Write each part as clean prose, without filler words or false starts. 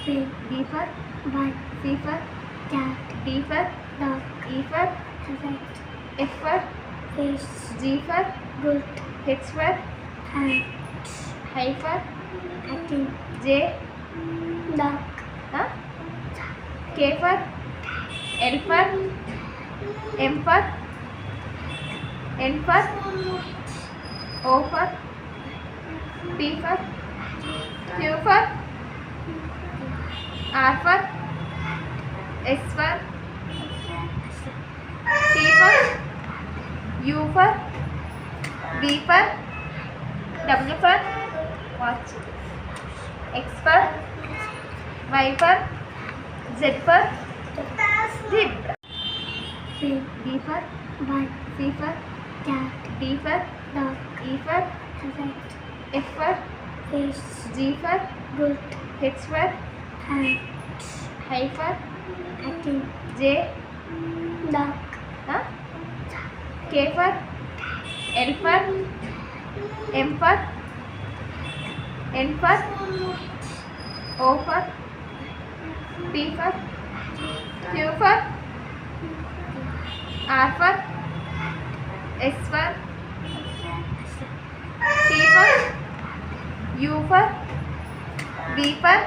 Pig. B for Ball. C for Cat. D for Dog. E for Rabbit. F for Fish. G for Goat. H for Hat. I for Hattie. J Dog. huh? K for L for M for N for O for P for Q for R for S for T for U for V for W for watch, X for Y for Z for zebra. Pig. D for Ball. C for Cat. D for Dog. E for Rabbit. F for Fish. G for Goat. H for Hat. I for Hattie. J Dog. huh? K for L for M for N for O for P for Q for R for S for T for U for V for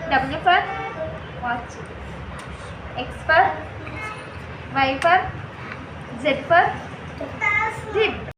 W for watch, X for Y for Z for zebra.